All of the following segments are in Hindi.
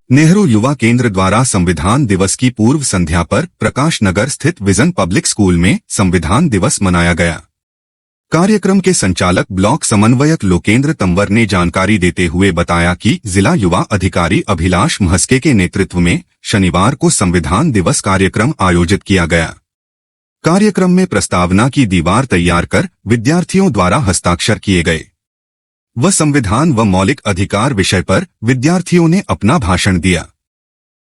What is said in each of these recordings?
नेहरू युवा केंद्र द्वारा संविधान दिवस की पूर्व संध्या पर प्रकाश नगर स्थित विजन पब्लिक स्कूल में संविधान दिवस मनाया गया। कार्यक्रम के संचालक ब्लॉक समन्वयक लोकेंद्र तंवर ने जानकारी देते हुए बताया कि जिला युवा अधिकारी अभिलाष महस्के के नेतृत्व में शनिवार को संविधान दिवस कार्यक्रम आयोजित किया गया। कार्यक्रम में प्रस्तावना की दीवार तैयार कर विद्यार्थियों द्वारा हस्ताक्षर किए गए। संविधान व मौलिक अधिकार विषय पर विद्यार्थियों ने अपना भाषण दिया।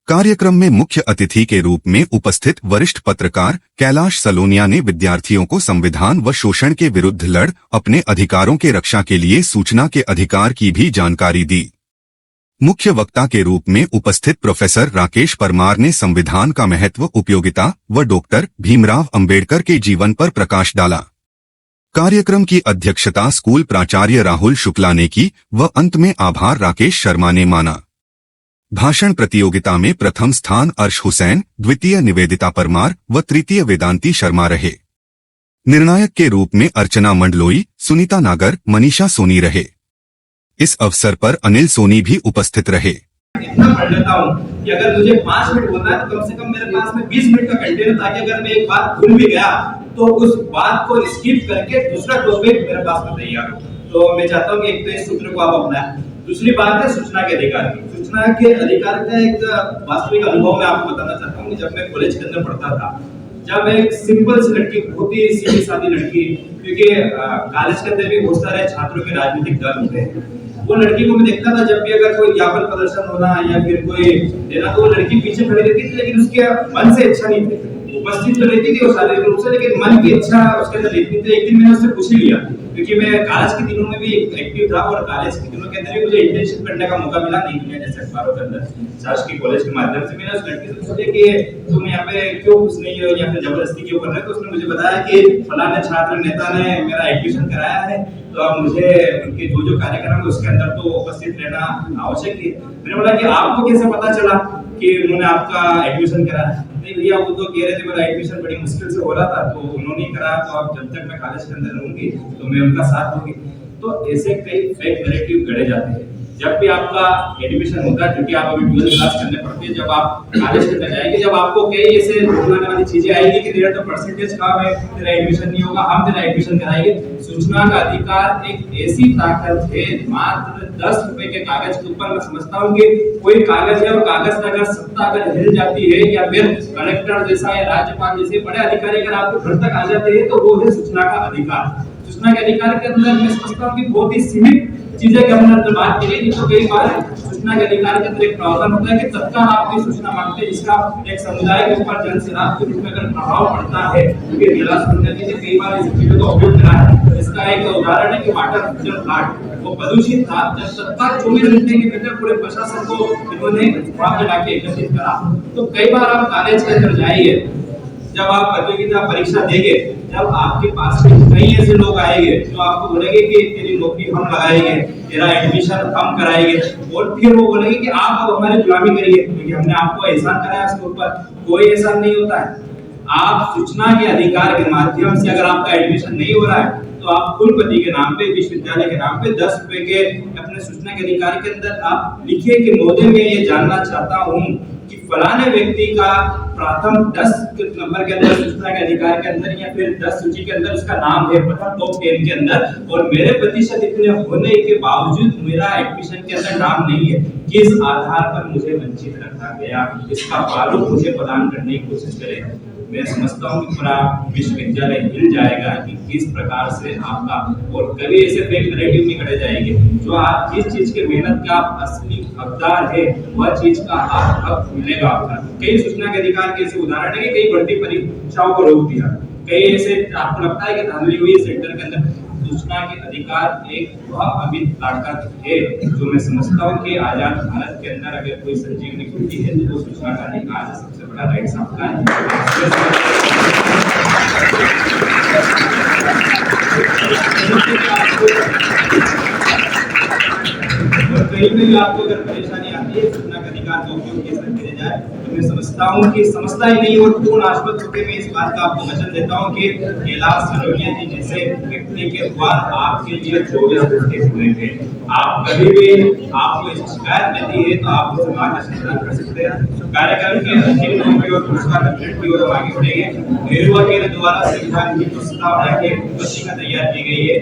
कार्यक्रम में मुख्य अतिथि के रूप में उपस्थित वरिष्ठ पत्रकार कैलाश सलोनिया ने विद्यार्थियों को संविधान व शोषण के विरुद्ध लड़ अपने अधिकारों के रक्षा के लिए सूचना के अधिकार की भी जानकारी दी। मुख्य वक्ता के रूप में उपस्थित प्रोफेसर राकेश परमार ने संविधान का महत्व, उपयोगिता व डॉक्टर भीमराव अंबेडकर के जीवन पर प्रकाश डाला। कार्यक्रम की अध्यक्षता स्कूल प्राचार्य राहुल शुक्ला ने की व अंत में आभार राकेश शर्मा ने माना। भाषण प्रतियोगिता में प्रथम स्थान अर्श हुसैन, द्वितीय निवेदिता परमार व तृतीय वेदांती शर्मा रहे। निर्णायक के रूप में अर्चना मंडलोई, सुनीता नागर, मनीषा सोनी रहे। इस अवसर पर अनिल सोनी भी उपस्थित रहे। इतना पढ़ लेता हूँ कि अगर मुझे 5 मिनट बोलना है तो कम से कम मेरे पास में 20 मिनट का कंटेंट है, ताकि अगर मैं एक बात भूल भी गया तो उस बात को स्किप करके दूसरा टॉपिक मेरे पास में तैयार हो। तो मैं चाहता हूँ कि एक तो इस सूत्र को आप अपनाएं। दूसरी बात है सूचना के अधिकार की। सूचना के अधिकार का एक वास्तविक अनुभव मैं आपको बताना चाहता हूँ कि जब मैं कॉलेज के अंदर पढ़ता था, जब एक सिंपल सी लड़की, बहुत ही सीधी सादी लड़की, क्योंकि कॉलेज के अंदर भी बहुत सारे छात्रों के राजनीतिक दल होते हैं, वो लड़की को मैं देखता था जब भी अगर कोई ज्ञापन प्रदर्शन होना या फिर कोई देना तो वो लड़की पीछे खड़ी रहती थी, लेकिन उसके मन से इच्छा नहीं थी। उपस्थित तो रहती थी वो शारीरिक रूप से, लेकिन मन की इच्छा उसके अंदर रहती थी। एक दिन मैंने उससे पूछ लिया, क्योंकि मैं कॉलेज के दिनों में भी एक्टिव था और कॉलेज के दिनों के अंदर भी मुझे इंटर्नशिप करने का मौका मिला नहीं दुनिया जैसे अखबारों के अंदर शासकीय कॉलेज के माध्यम से। मैंने उस लड़की से पूछा कि तुम यहाँ पे क्यों खुश नहीं हो या फिर जबरदस्ती क्यों कर रहे हो, तो उसने मुझे बताया कि फलाने छात्र नेता ने मेरा एडमिशन कराया है, तो अब मुझे उनके जो कार्यक्रम है उसके अंदर तो उपस्थित रहना आवश्यक है। मैंने बोला कि आपको कैसे पता चला कि उन्होंने आपका एडमिशन कराया? नहीं भैया, वो तो कह रहे थे मेरा एडमिशन बड़ी मुश्किल से हो रहा था तो उन्होंने कराया, तो अब जब तक मैं कॉलेज के अंदर रहूंगी तो मैं उनका साथ दूंगी। तो ऐसे कई फेक नैरेटिव गढ़े जाते हैं। जब भी आपका एडमिशन होता है, क्योंकि आप अभी 12वीं क्लास करने पड़ती है, जब आप कॉलेज के अंदर जाएंगे, जब आपको कई ऐसे बुलाने वाली चीजें आएगी कि तेरा तो परसेंटेज कम है, तेरा एडमिशन नहीं होगा, हम तेरा एडमिशन कराएंगे। सूचना का अधिकार एक ऐसी ताकत है, मात्र 10 रुपए के कागज के ऊपर मैं समझता हूँ कि कोई कागज है और कागज का अगर सत्ता अगर हिल जाती है या फिर कलेक्टर जैसा या राज्यपाल जैसे बड़े अधिकारी अगर आपके घर तक आ जाते हैं, तो वो है सूचना का अधिकार। सूचना के अधिकार के अंदर मैं समझता हूँ कि बहुत ही सीमित चीजें के अंदर बात की गई, तो कई बार सूचना के अधिकार के अंदर एक प्रावधान होता है कि तत्काल आपकी सूचना मांगते हैं, जिसका एक समुदाय के ऊपर जनसेवा के रूप में अगर प्रभाव पड़ता है, क्योंकि जिला सुनने से कई बार इस चीजों को उपयोग करा है। इसका एक उदाहरण है कि वाटर फिल्टर प्लांट वो प्रदूषित था, जब तत्काल 24 घंटे के भीतर पूरे प्रशासन को इन्होंने वहां पे लाके एकत्रित करा। तो कई बार आप कॉलेज के अंदर जाइए, जब आप प्रतियोगिता परीक्षा देंगे, जब आपके पास कई ऐसे लोग आएंगे जो आपको बोलेंगे कि तेरी नौकरी हम लगाएंगे, तेरा एडमिशन हम कराएंगे, और फिर वो बोलेंगे कि आप अब हमारी गुलामी करिए क्योंकि हमने आपको एहसान कराया उसके ऊपर। कोई एहसान नहीं होता है। आप सूचना के अधिकार के माध्यम से अगर आपका एडमिशन नहीं हो रहा है तो आप कुलपति के नाम पे, विश्वविद्यालय के नाम पे 10 रुपए के अपने सूचना के अधिकार के अंदर आप लिखिए कि महोदय मैं ये जानना चाहता हूँ कि फलाने व्यक्ति का प्रथम 10 नंबर के अंदर सूचना के अधिकार के अंदर या फिर 10 सूची के अंदर उसका नाम है प्रथम टॉप 10 के अंदर, और मेरे प्रतिशत इतने होने के बावजूद मेरा एडमिशन के अंदर नाम नहीं है, किस आधार पर मुझे वंचित रखा गया, इसका प्रारूप मुझे प्रदान करने की कोशिश करें। मैं समझता हूँ कि पूरा विश्वविद्यालय हिल जाएगा कि किस प्रकार से आपका, और कभी ऐसे फेक नैरेटिव नहीं गढ़े जाएंगे। जो आप जिस चीज के मेहनत का आप असली हकदार है वह चीज का आप हक मिलेगा आपका। कई सूचना के अधिकार के ऐसे उदाहरण है कि कई भर्ती परीक्षाओं को रोक दिया, कई ऐसे आपको लगता है कि धांधली हुई सेक्टर के अंदर। सूचना के अधिकार एक बहुत अमित ताकत है, जो मैं समझता हूँ कि आजाद भारत के अंदर अगर कोई संजीवनी खुलती है तो वो सूचना का अधिकार सबसे बड़ा राइट आपका है। और कहीं भी आपको अगर परेशानी आती ये सूचना का अधिकार का उपयोग किस तरह किया जाए। तो मैं समझता ही नहीं और पूर्ण आश्वस्त होकर मैं इस बात का आपको वचन देता हूँ कि कैलाश सलोनिया जी जैसे व्यक्ति के द्वार आपके लिए 24 घंटे खुले थे। आप कभी भी आपको इस शिकायत मिलती है तो आप उसे मार्गदर्शन प्रदान कर सकते हैं। कार्यक्रम के अंतिम की ओर पुरस्कार वितरण की ओर हम आगे बढ़ेंगे। नेहरू के द्वारा संविधान की प्रस्तावना की पुस्तिका तैयार की गई है,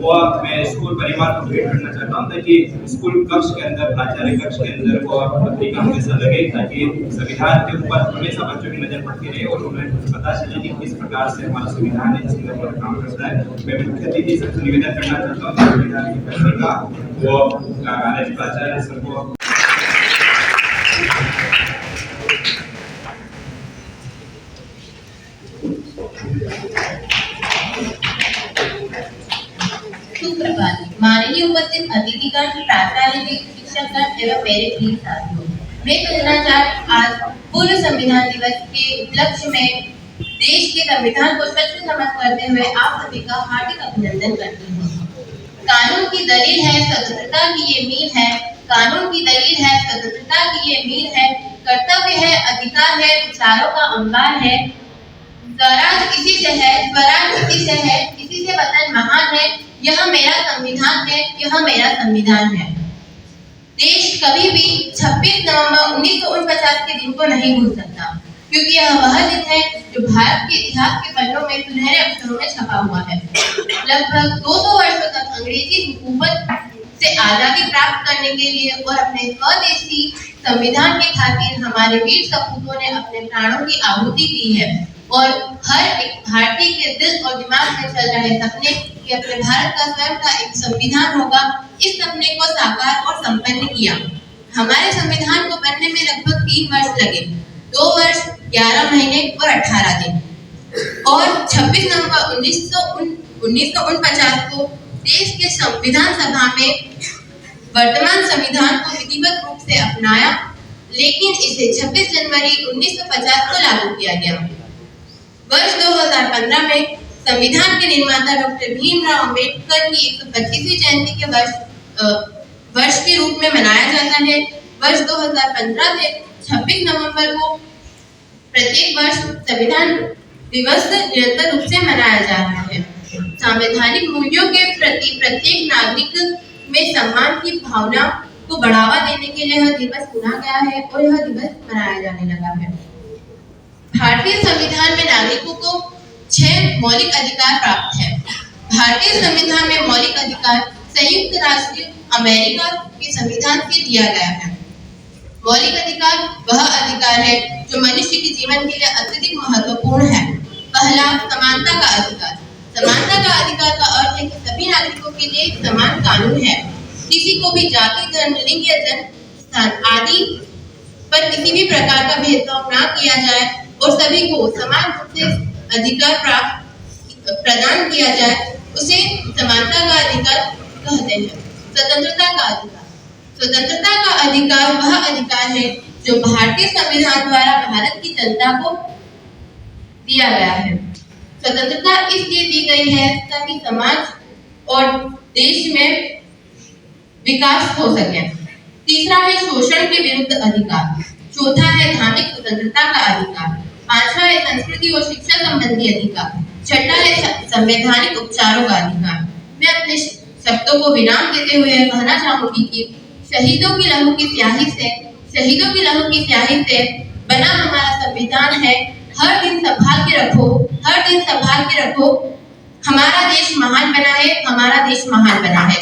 वो मैं स्कूल परिवार को भेंट करना चाहता हूँ ताकि स्कूल कक्ष के अंदर, प्राचार्य कक्ष के अंदर वो पत्रिका हमेशा लगे ताकि संविधान के ऊपर हमेशा बच्चों की नजर पड़ती रहे और उन्हें पता चले कि किस प्रकार से हमारा संविधान है जिसके ऊपर काम करता है। मैं मुख्य अतिथि से निवेदन करना चाहता हूँ संविधान की पत्रिका वो प्राचार्य सर को माननीय उपस्थित अतिथिगण, प्राचार्य, शिक्षकगण एवं मेरे प्रिय साथियों, मैं सुंदराचार्य आज पूर्व संविधान दिवस के उपलक्ष्य में देश के संविधान को सच नमन करते हुए आप सभी का हार्दिक अभिनंदन करती हूँ। कानून की दलील है, स्वतंत्रता की ये मील है। कानून की दलील है, स्वतंत्रता की ये मील है। कर्तव्य है, अधिकार है, विचारों का अंबार है। स्वराज इसी से है, स्वराज इसी से है, इसी से वतन महान है। यह मेरा संविधान है, यह मेरा संविधान है। देश कभी भी 26 नवंबर 1949 के दिन को नहीं भूल सकता, क्योंकि यह वह दिन है जो भारत के इतिहास के पन्नों में सुनहरे अक्षरों में छपा हुआ है। लगभग 200 वर्षों तक अंग्रेजी हुकूमत से आजादी प्राप्त करने के लिए और अपने स्वदेशी संविधान के खातिर हमारे वीर सपूतों ने अपने प्राणों की आहुति दी है और हर एक भारतीय के दिल और दिमाग में चल रहे सपने कि अपने भारत का स्वयं का एक संविधान होगा, इस सपने को साकार और संपन्न किया। हमारे संविधान को बनने में लगभग 3 वर्ष लगे, 2 वर्ष 11 महीने और 18 दिन। और 26 नवंबर 1949 को देश के संविधान सभा में वर्तमान संविधान को विधिवत रूप से अपनाया, लेकिन इसे 26 जनवरी 1950 को लागू किया गया। वर्ष 2015 में संविधान के निर्माता डॉक्टर भीमराव अंबेडकर की 125वीं जयंती के वर्ष के रूप में मनाया जाता है। वर्ष 2015 से 26 नवंबर को प्रत्येक वर्ष संविधान दिवस निरंतर रूप से मनाया जा रहा है। संवैधानिक मूल्यों के प्रति प्रत्येक नागरिक में सम्मान की भावना को बढ़ावा देने के लिए यह दिवस चुना गया है और यह दिवस मनाया जाने लगा है। भारतीय संविधान में नागरिकों को 6 मौलिक अधिकार प्राप्त है। भारतीय संविधान में मौलिक अधिकार संयुक्त राष्ट्र अमेरिका के संविधान से दिया गया है। मौलिक अधिकार वह अधिकार है जो मनुष्य के जीवन के लिए अत्यधिक महत्वपूर्ण है। पहला, समानता का अधिकार। समानता का अधिकार का अर्थ है कि सभी नागरिकों के लिए समान कानून है। किसी को भी जाति, धर्म, लिंग या जन्म स्थान आदि पर किसी भी प्रकार का भेदभाव न किया जाए और सभी को समान रूप से अधिकार प्रदान किया जाए, उसे समानता का अधिकार कहते हैं। स्वतंत्रता का अधिकार। स्वतंत्रता का अधिकार वह अधिकार है जो भारतीय संविधान द्वारा भारत की जनता को दिया गया है। स्वतंत्रता इसलिए दी गई है ताकि समाज और देश में विकास हो सके। तीसरा है शोषण के विरुद्ध अधिकार। चौथा है धार्मिक स्वतंत्रता का अधिकार। पांचवा है संस्कृति और शिक्षा संबंधी अधिकार। छठा है संवैधानिक उपचारों का अधिकार। मैं अपने शब्दों को विराम देते हुए कहना चाहूंगी कि शहीदों की लहू की स्याही से बना हमारा संविधान है। हर दिन संभाल के रखो। हमारा देश महान बना है, हमारा देश महान बना है।